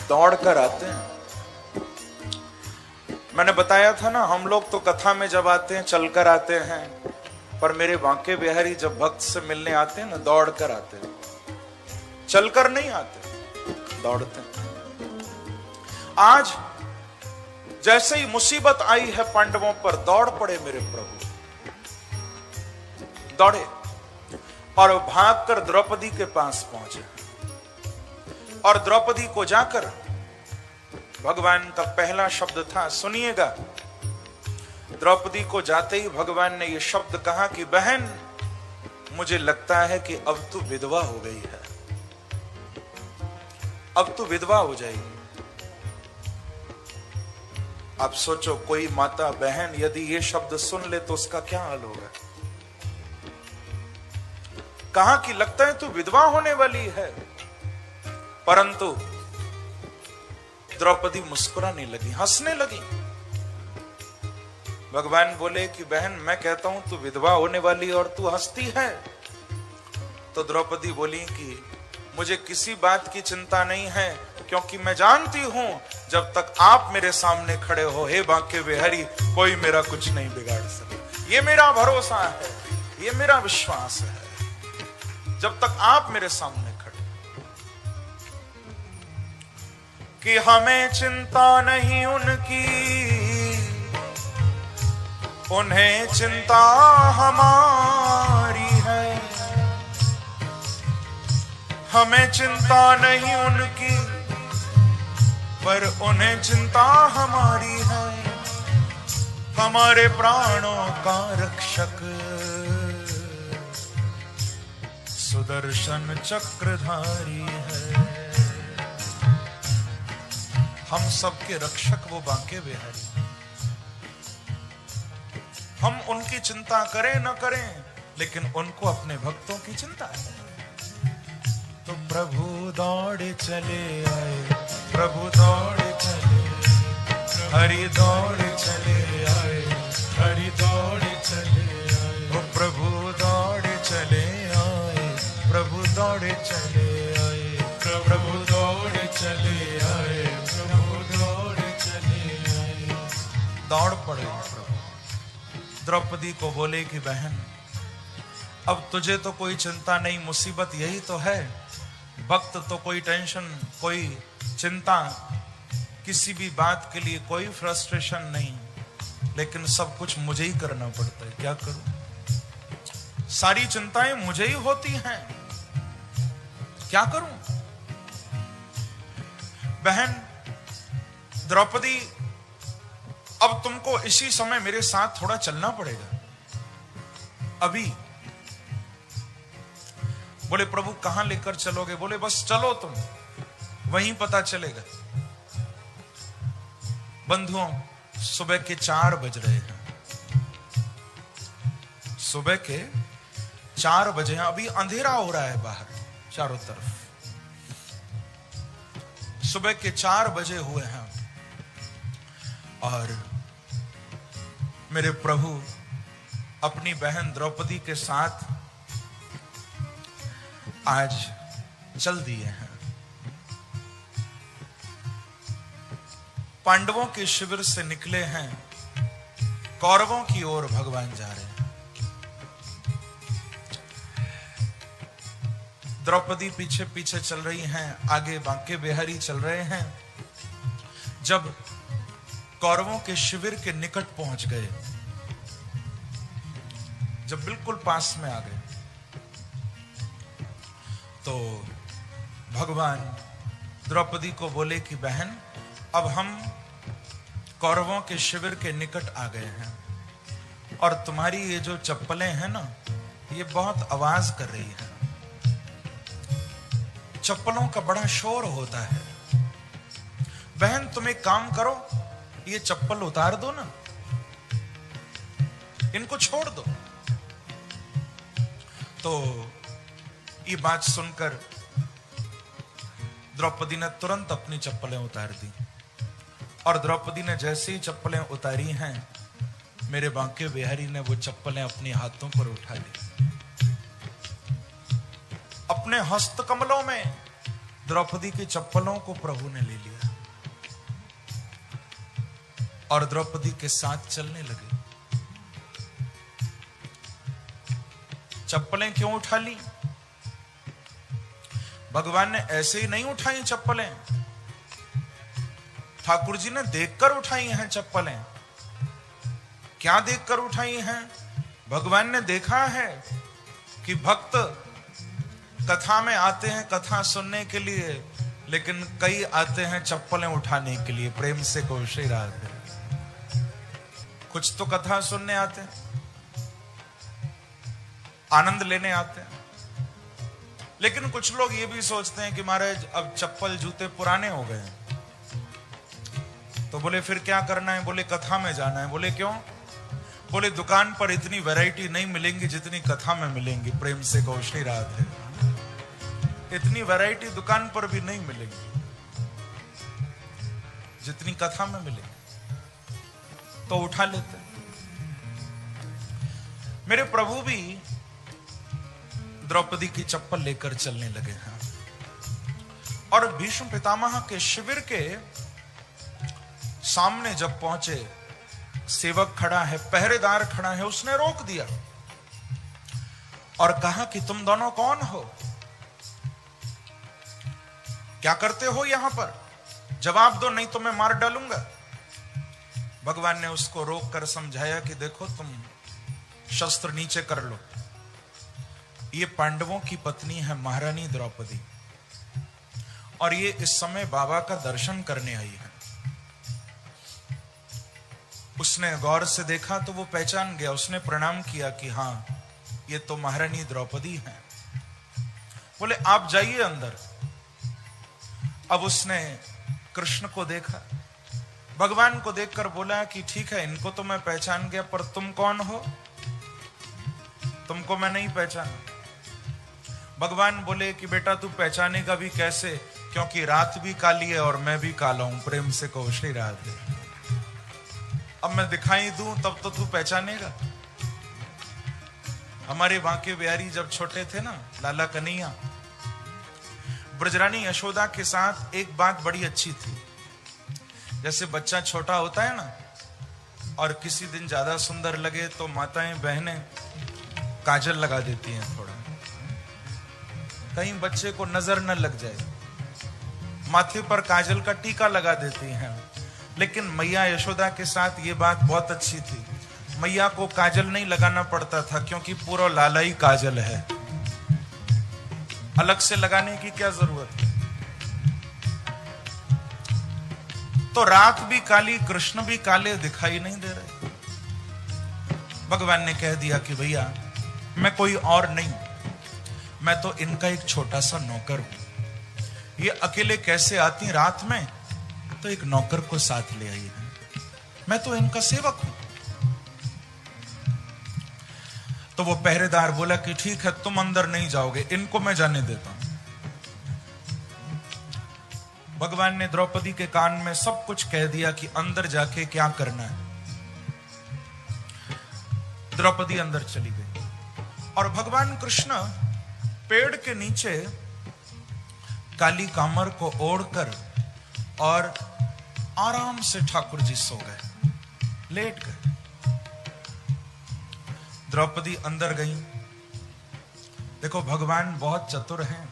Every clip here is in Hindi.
दौड़ कर आते हैं। मैंने बताया था ना, हम लोग तो कथा में जब आते हैं चलकर आते हैं, पर मेरे बांके बिहारी जब भक्त से मिलने आते हैं ना, दौड़ कर आते हैं, चलकर नहीं आते, दौड़ते हैं। आज जैसे ही मुसीबत आई है पांडवों पर, दौड़ पड़े मेरे प्रभु, दौड़े और भागकर द्रौपदी के पास पहुंचे और द्रौपदी को जाकर, भगवान का पहला शब्द था, सुनिएगा, द्रौपदी को जाते ही भगवान ने यह शब्द कहा कि बहन, मुझे लगता है कि अब तू विधवा हो गई है, अब तू विधवा हो जाएगी। आप सोचो, कोई माता बहन यदि ये शब्द सुन ले तो उसका क्या हाल होगा। कहा कि लगता है तू विधवा होने वाली है, परंतु द्रौपदी मुस्कुराने लगी, हंसने लगी। भगवान बोले कि बहन, मैं कहता हूं तू विधवा होने वाली और तू हंसती है। तो द्रौपदी बोली कि मुझे किसी बात की चिंता नहीं है, क्योंकि मैं जानती हूं जब तक आप मेरे सामने खड़े हो, हे बांके बिहारी, कोई मेरा कुछ नहीं बिगाड़ सके। ये मेरा भरोसा है, ये मेरा विश्वास है, जब तक आप मेरे सामने खड़े। कि हमें चिंता नहीं उनकी, उन्हें चिंता हमारी है। हमें चिंता नहीं उनकी, पर उन्हें चिंता हमारी है। हमारे प्राणों का रक्षक सुदर्शन चक्रधारी है। हम सबके रक्षक वो बांके बिहारी। हम उनकी चिंता करें न करें, लेकिन उनको अपने भक्तों की चिंता है। तो प्रभु दौड़े चले आए, प्रभु दौड़े चले, हरि दौड़े चले आए, हरि दौड़े चले आए। वो प्रभु दौड़े चले आए, प्रभु दौड़े चले आए, प्रभु दौड़े चले आए, प्रभु दौड़े चले आए। दौड़ पड़े प्रभु। द्रौपदी को बोले कि बहन, अब तुझे तो कोई चिंता नहीं, मुसीबत यही तो है। भक्त तो कोई टेंशन, कोई चिंता, किसी भी बात के लिए कोई फ्रस्ट्रेशन नहीं, लेकिन सब कुछ मुझे ही करना पड़ता है। क्या करूं? सारी चिंताएं मुझे ही होती हैं, क्या करूं? बहन द्रौपदी, अब तुमको इसी समय मेरे साथ थोड़ा चलना पड़ेगा अभी। बोले प्रभु कहां लेकर चलोगे? बोले बस चलो तुम, वहीं पता चलेगा। बंधुओं, सुबह के 4 बज रहे हैं, सुबह के 4 बजे हैं, अभी अंधेरा हो रहा है बाहर चारों तरफ। सुबह के 4 बजे हुए हैं और मेरे प्रभु अपनी बहन द्रौपदी के साथ आज चल दिए हैं। पांडवों के शिविर से निकले हैं, कौरवों की ओर भगवान जा रहे हैं। द्रौपदी पीछे पीछे चल रही हैं, आगे बांके बिहारी चल रहे हैं। जब कौरवों के शिविर के निकट पहुंच गए, जब बिल्कुल पास में आ गए, तो भगवान द्रौपदी को बोले कि बहन, अब हम कौरवों के शिविर के निकट आ गए हैं और तुम्हारी ये जो चप्पलें हैं ना, ये बहुत आवाज कर रही है। चप्पलों का बड़ा शोर होता है। बहन तुम एक काम करो, ये चप्पल उतार दो ना, इनको छोड़ दो। तो ये बात सुनकर द्रौपदी ने तुरंत अपनी चप्पलें उतार दी और द्रौपदी ने जैसे ही चप्पलें उतारी हैं, मेरे बांके बिहारी ने वो चप्पलें अपने हाथों पर उठा ली। अपने हस्त कमलों में द्रौपदी की चप्पलों को प्रभु ने ले लिया और द्रौपदी के साथ चलने लगे। चप्पलें क्यों उठा ली? भगवान ने ऐसे ही नहीं उठाई चप्पलें, ठाकुर जी ने देखकर उठाई हैं चप्पलें। क्या देखकर उठाई हैं? भगवान ने देखा है कि भक्त कथा में आते हैं कथा सुनने के लिए, लेकिन कई आते हैं चप्पलें उठाने के लिए। प्रेम से कोशे राधे। कुछ तो कथा सुनने आते हैं, आनंद लेने आते हैं, लेकिन कुछ लोग ये भी सोचते हैं कि महाराज अब चप्पल जूते पुराने हो गए हैं, तो बोले फिर क्या करना है? बोले कथा में जाना है। बोले क्यों? बोले दुकान पर इतनी वैरायटी नहीं मिलेंगी जितनी कथा में मिलेंगी। प्रेम से कोशे राधे। इतनी वैरायटी दुकान पर भी नहीं मिलेगी जितनी कथा में मिलेगी, तो उठा लेते। मेरे प्रभु भी द्रौपदी की चप्पल लेकर चलने लगे हैं और भीष्म पितामह के शिविर के सामने जब पहुंचे, सेवक खड़ा है, पहरेदार खड़ा है, उसने रोक दिया और कहा कि तुम दोनों कौन हो? क्या करते हो यहां पर? जवाब दो, नहीं तो मैं मार डालूंगा। भगवान ने उसको रोक कर समझाया कि देखो, तुम शस्त्र नीचे कर लो। ये पांडवों की पत्नी है महारानी द्रौपदी, और ये इस समय बाबा का दर्शन करने आई है। उसने गौर से देखा तो वो पहचान गया। उसने प्रणाम किया कि हाँ, ये तो महारानी द्रौपदी है। बोले आप जाइए अंदर। अब उसने कृष्ण को देखा, भगवान को देखकर बोला कि ठीक है, इनको तो मैं पहचान गया, पर तुम कौन हो? तुमको मैं नहीं पहचाना। भगवान बोले कि बेटा तू पहचानेगा भी कैसे, क्योंकि रात भी काली है और मैं भी काला हूं। प्रेम से कहो श्री राधे। अब मैं दिखाई दूं तब तो तू पहचानेगा। हमारे बांके बिहारी जब छोटे थे ना, लाला कन्हैया, ब्रजरानी यशोदा के साथ एक बात बड़ी अच्छी थी। जैसे बच्चा छोटा होता है ना, और किसी दिन ज्यादा सुंदर लगे तो माताएं बहनें काजल लगा देती हैं थोड़ा, कहीं बच्चे को नजर न लग जाए, माथे पर काजल का टीका लगा देती हैं। लेकिन मैया यशोदा के साथ ये बात बहुत अच्छी थी, मैया को काजल नहीं लगाना पड़ता था, क्योंकि पूरा लाला ही काजल है, अलग से लगाने की क्या जरूरत है। तो रात भी काली, कृष्ण भी काले दिखाई नहीं दे रहे। भगवान ने कह दिया कि भैया मैं कोई और नहीं, मैं तो इनका एक छोटा सा नौकर हूं। ये अकेले कैसे आती रात में? तो एक नौकर को साथ ले आई है, मैं तो इनका सेवक हूं। तो वो पहरेदार बोला कि ठीक है, तुम अंदर नहीं जाओगे, इनको मैं जाने देता हूं। भगवान ने द्रौपदी के कान में सब कुछ कह दिया कि अंदर जाके क्या करना है। द्रौपदी अंदर चली गई और भगवान कृष्ण पेड़ के नीचे काली कामर को ओढ़कर और आराम से ठाकुर जी सो गए, लेट गए। द्रौपदी अंदर गई। देखो भगवान बहुत चतुर हैं।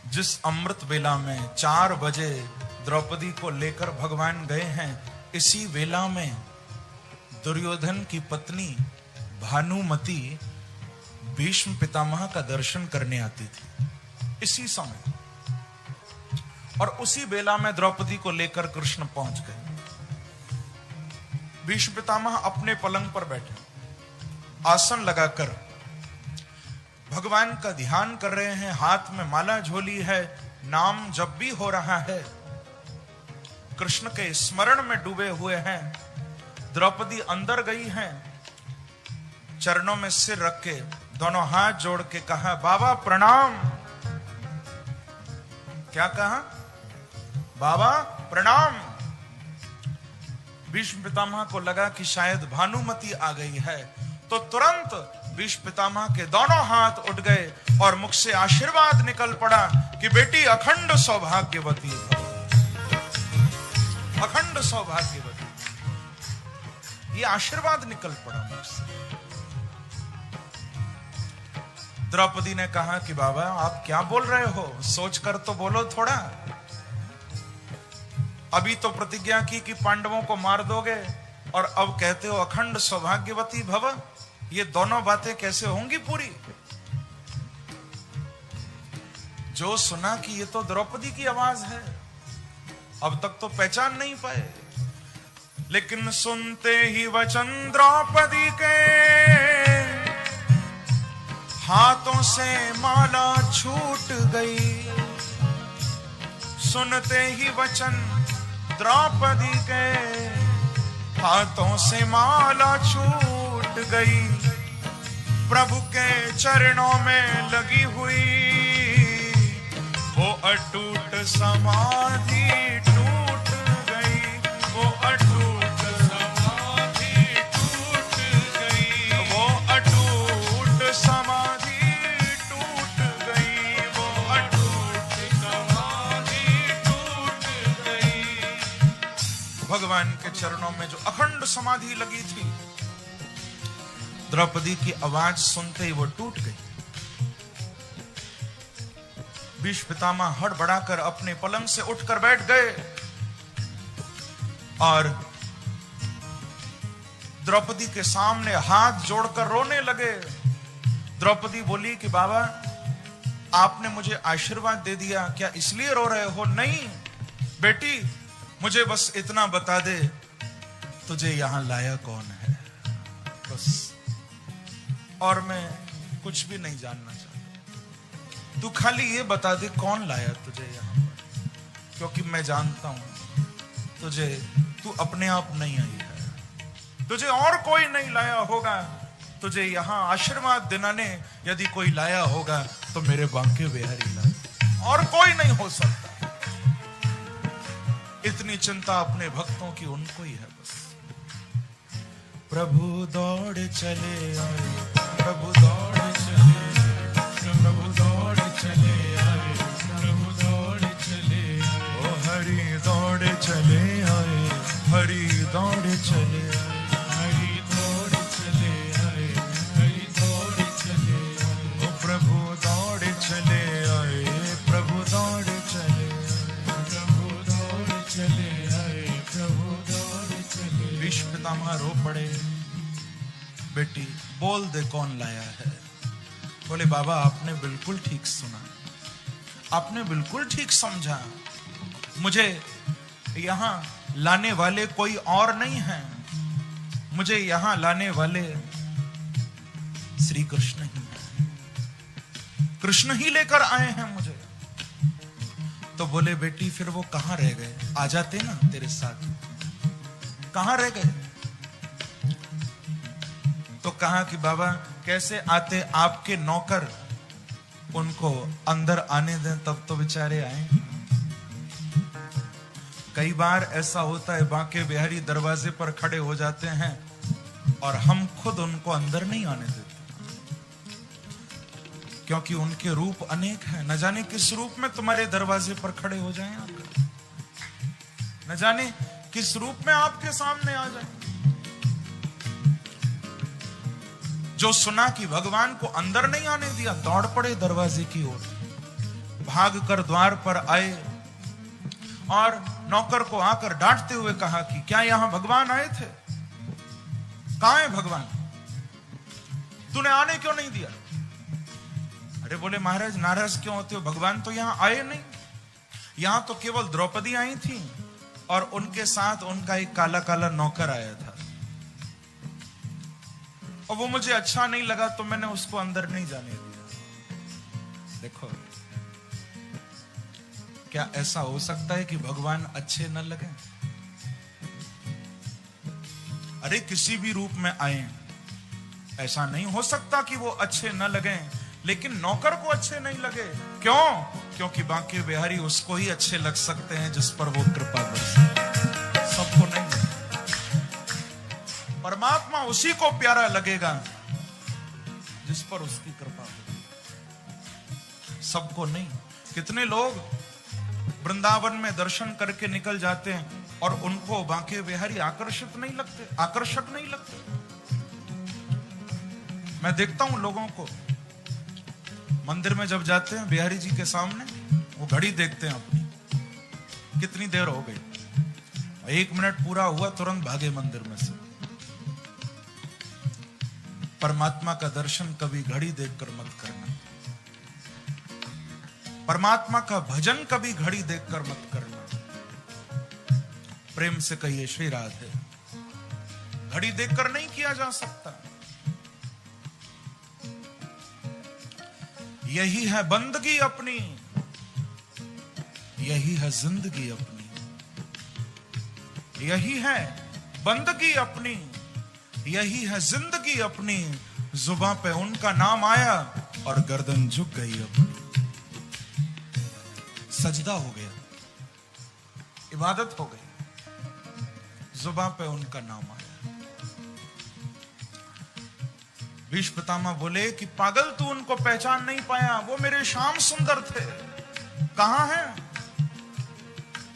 जिस अमृत वेला में 4 बजे द्रौपदी को लेकर भगवान गए हैं, इसी वेला में दुर्योधन की पत्नी भानुमति भीष्म पितामह का दर्शन करने आती थी, इसी समय। और उसी वेला में द्रौपदी को लेकर कृष्ण पहुंच गए। भीष्म पितामह अपने पलंग पर बैठे, आसन लगाकर भगवान का ध्यान कर रहे हैं, हाथ में माला झोली है, नाम जब भी हो रहा है, कृष्ण के स्मरण में डूबे हुए हैं। द्रौपदी अंदर गई हैं, चरणों में सिर रख के दोनों हाथ जोड़ के कहा, बाबा प्रणाम। क्या कहा? बाबा प्रणाम। भीष्म पितामह को लगा कि शायद भानुमति आ गई है, तो तुरंत भीष्म पितामह के दोनों हाथ उठ गए और मुख से आशीर्वाद निकल पड़ा कि बेटी अखंड सौभाग्यवती भव, अखंड सौभाग्यवती। ये आशीर्वाद निकल पड़ा मुझसे। द्रौपदी ने कहा कि बाबा आप क्या बोल रहे हो, सोच कर तो बोलो थोड़ा। अभी तो प्रतिज्ञा की कि पांडवों को मार दोगे और अब कहते हो अखंड सौभाग्यवती भव। ये दोनों बातें कैसे होंगी पूरी? जो सुना कि ये तो द्रौपदी की आवाज है, अब तक तो पहचान नहीं पाए। लेकिन सुनते ही वचन द्रौपदी के, हाथों से माला छूट गई। सुनते ही वचन द्रौपदी के, हाथों से माला छूट गई। प्रभु के चरणों में लगी हुई वो अटूट समाधि टूट गई। वो अटूट समाधि टूट गई। वो अटूट समाधि टूट गई। वो अटूट समाधि टूट गई। भगवान के चरणों में जो अखंड समाधि लगी थी, द्रौपदी की आवाज सुनते ही वो टूट गई। भीष्म पितामह हड़बड़ाकर अपने पलंग से उठकर बैठ गए और द्रौपदी के सामने हाथ जोड़कर रोने लगे। द्रौपदी बोली कि बाबा आपने मुझे आशीर्वाद दे दिया, क्या इसलिए रो रहे हो? नहीं बेटी, मुझे बस इतना बता दे, तुझे यहां लाया कौन है, बस। और मैं कुछ भी नहीं जानना चाहता, तू खाली ये बता दे कौन लाया तुझे यहां पर, क्योंकि मैं जानता हूं तुझे, तू अपने आप नहीं आई है, तुझे और कोई नहीं लाया होगा। तुझे यहां आशीर्वाद दिलाने यदि कोई लाया होगा तो मेरे बांके बिहारी लाए, और कोई नहीं हो सकता। इतनी चिंता अपने भक्तों की उनको ही है बस। प्रभु दौड़ चले आए, प्रभु दौड़ चले, प्रभु दौड़ चले आए, प्रभु दौड़ चले आए। ओ हरि दौड़ चले आए, हरि दौड़ चले आए, हरि दौड़ चले आए, हरि दौड़ चले आए। ओ प्रभु दौड़ चले आए, प्रभु दौड़ चले आए, प्रभु दौड़ चले आए, प्रभु दौड़ चले। भीष्म पितामह रो पड़े, बेटी बोल दे कौन लाया है। बोले बाबा आपने बिल्कुल ठीक सुना, आपने बिल्कुल ठीक समझा। मुझे यहां लाने वाले कोई और नहीं है, मुझे यहां लाने वाले श्री कृष्ण ही हैं, कृष्ण ही लेकर आए हैं मुझे। तो बोले बेटी फिर वो कहां रह गए, आ जाते ना तेरे साथ, कहां रह गए? तो कहा कि बाबा कैसे आते, आपके नौकर उनको अंदर आने दें तब तो बेचारे आए। कई बार ऐसा होता है बांके बिहारी दरवाजे पर खड़े हो जाते हैं और हम खुद उनको अंदर नहीं आने देते, क्योंकि उनके रूप अनेक हैं। न जाने किस रूप में तुम्हारे दरवाजे पर खड़े हो जाएं आकर, न जाने किस रूप में आपके सामने आ जाएं। जो सुना कि भगवान को अंदर नहीं आने दिया, दौड़ पड़े दरवाजे की ओर, भाग कर द्वार पर आए और नौकर को आकर डांटते हुए कहा कि क्या यहां भगवान आए थे? कहां है भगवान? तूने आने क्यों नहीं दिया? अरे बोले महाराज नाराज क्यों होते हो, भगवान तो यहां आए नहीं, यहां तो केवल द्रौपदी आई थी और उनके साथ उनका एक काला काला नौकर आया था, और वो मुझे अच्छा नहीं लगा तो मैंने उसको अंदर नहीं जाने दिया। देखो क्या ऐसा हो सकता है कि भगवान अच्छे न लगे? अरे किसी भी रूप में आए, ऐसा नहीं हो सकता कि वो अच्छे न लगे, लेकिन नौकर को अच्छे नहीं लगे। क्यों? क्योंकि बांके बिहारी उसको ही अच्छे लग सकते हैं जिस पर वो कृपा बरसे, सबको नहीं। परमात्मा उसी को प्यारा लगेगा जिस पर उसकी कृपा हो, सबको नहीं। कितने लोग वृंदावन में दर्शन करके निकल जाते हैं और उनको बांके बिहारी आकर्षक नहीं लगते। मैं देखता हूं लोगों को मंदिर में जब जाते हैं बिहारी जी के सामने, वो घड़ी देखते हैं अपनी, कितनी देर हो गई, 1 मिनट पूरा हुआ तुरंत भागे मंदिर में से। परमात्मा का दर्शन कभी घड़ी देखकर मत करना, परमात्मा का भजन कभी घड़ी देखकर मत करना। प्रेम से कहिए श्री राधे। घड़ी देखकर नहीं किया जा सकता। यही है बंदगी अपनी, यही है जिंदगी अपनी, यही है बंदगी अपनी, यही है जिंदगी अपनी। जुबां पे उनका नाम आया और गर्दन झुक गई अपनी। सजदा हो गया, इबादत हो गई, जुबां पे उनका नाम आया। भीष्म पितामह बोले कि पागल तू उनको पहचान नहीं पाया, वो मेरे श्याम सुंदर थे, कहां हैं?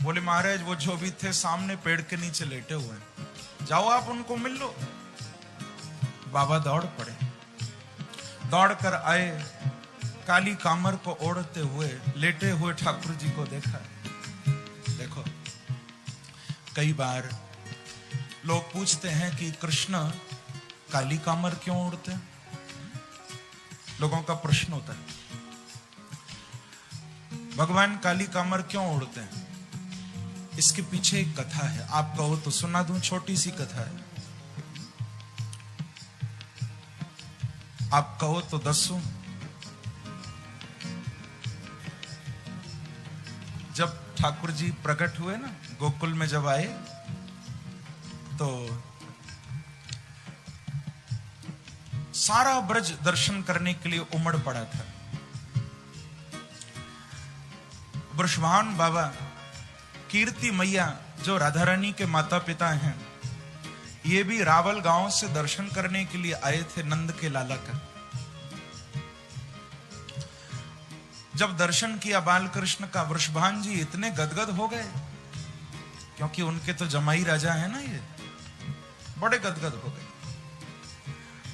बोले महाराज वो जो भी थे सामने पेड़ के नीचे लेटे हुए हैं, जाओ आप उनको मिल लो। बाबा दौड़ पड़े, दौड़ कर आए, काली कामर को ओढ़ते हुए लेटे हुए ठाकुर जी को देखा। देखो कई बार लोग पूछते हैं कि कृष्ण काली कामर क्यों ओढ़ते हैं, लोगों का प्रश्न होता है। भगवान काली कामर क्यों ओढ़ते हैं, इसके पीछे एक कथा है। आप कहो तो सुना दूं, छोटी सी कथा है। आप कहो तो दसूं। जब ठाकुर जी प्रकट हुए ना, गोकुल में जब आए तो सारा ब्रज दर्शन करने के लिए उमड़ पड़ा था। वृषभान बाबा, कीर्ति मैया जो राधा रानी के माता पिता हैं, ये भी रावल गांव से दर्शन करने के लिए आए थे नंद के लाला का। जब दर्शन किया बाल कृष्ण का, वृषभान जी इतने गदगद हो गए, क्योंकि उनके तो जमाई राजा है ना, ये बड़े गदगद हो गए।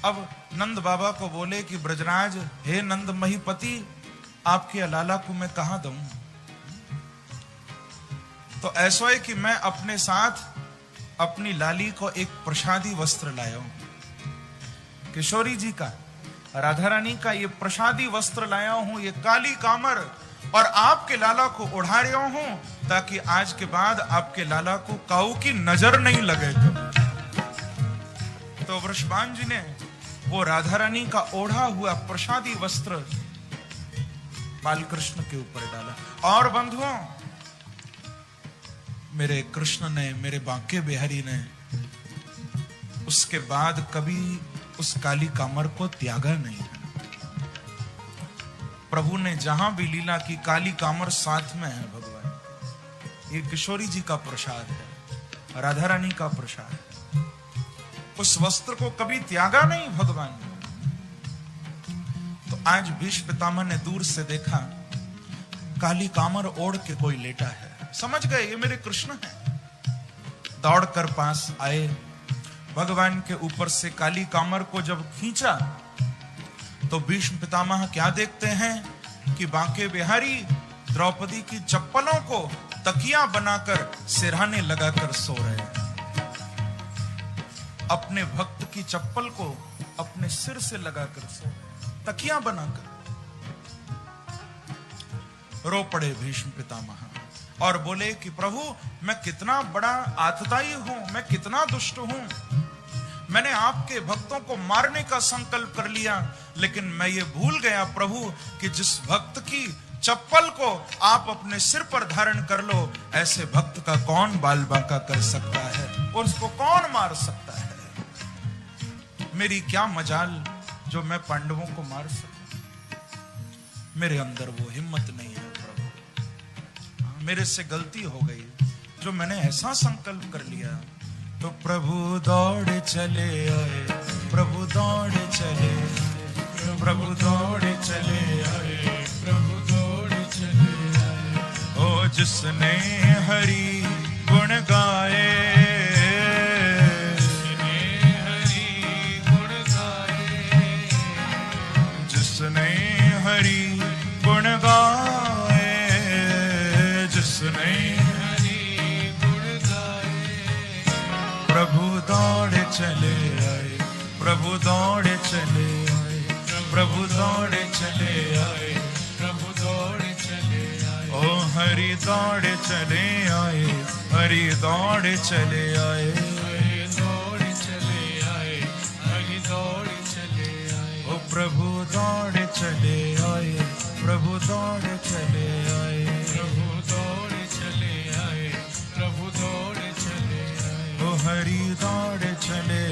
अब नंद बाबा को बोले कि ब्रजराज, हे नंद महीपति, आपके लाला को मैं कहां दूं? तो ऐसा है कि मैं अपने साथ अपनी लाली को एक प्रसादी वस्त्र लाया हूं, किशोरी जी का, राधा रानी का ये प्रसादी वस्त्र लाया हूं, ये काली कामर, और आपके लाला को ओढ़ा रहा हूं ताकि आज के बाद आपके लाला को काऊ की नजर नहीं लगे। तो वृषभान जी ने वो राधा रानी का ओढ़ा हुआ प्रसादी वस्त्र बालकृष्ण के ऊपर डाला। और बंधुओं, मेरे कृष्ण ने, मेरे बांके बिहारी ने उसके बाद कभी उस काली कामर को त्यागा नहीं। प्रभु ने जहां भी लीला की, काली कामर साथ में है भगवान। ये किशोरी जी का प्रसाद है, राधा रानी का प्रसाद है। उस वस्त्र को कभी त्यागा नहीं भगवान ने। तो आज भीष्म पितामह ने दूर से देखा, काली कामर ओढ़ के कोई लेटा है, समझ गए ये मेरे कृष्ण हैं। दौड़कर पास आए, भगवान के ऊपर से काली कामर को जब खींचा तो भीष्म पितामह क्या देखते हैं कि बांके बिहारी द्रौपदी की चप्पलों को तकिया बनाकर सिरहाने लगाकर सो रहे हैं। अपने भक्त की चप्पल को अपने सिर से लगाकर सो रहे हैं, तकिया बनाकर। रो पड़े भीष्म पितामह और बोले कि प्रभु, मैं कितना बड़ा आतताई हूं, मैं कितना दुष्ट हूं। मैंने आपके भक्तों को मारने का संकल्प कर लिया, लेकिन मैं ये भूल गया प्रभु कि जिस भक्त की चप्पल को आप अपने सिर पर धारण कर लो, ऐसे भक्त का कौन बाल बांका कर सकता है और उसको कौन मार सकता है। मेरी क्या मजाल जो मैं पांडवों को मार सकूं, मेरे अंदर वो हिम्मत नहीं है प्रभु। मेरे से गलती हो गई जो मैंने ऐसा संकल्प कर लिया। तो प्रभु दौड़े चले आए, प्रभु दौड़े चले, प्रभु दौड़े चले आए, प्रभु दौड़े चले जिसने हरि गुण गाए, जिसने हरि गुण गाए, जिसने हरि गुण गाए। प्रभु दौड़े चले आए, प्रभु दौड़े चले आए, प्रभु दौड़े चले आए, प्रभु दौड़े चले आए। ओ हरि दौड़े चले आए, हरि दौड़े चले आए, हरि दौड़े चले आए, हरि दौड़े चले आए। ओ प्रभु दौड़े चले आए, प्रभु दौड़े चले आए, प्रभु दौड़े चले आए, प्रभु दौड़े चले आए। ओ हरि दौड़े चले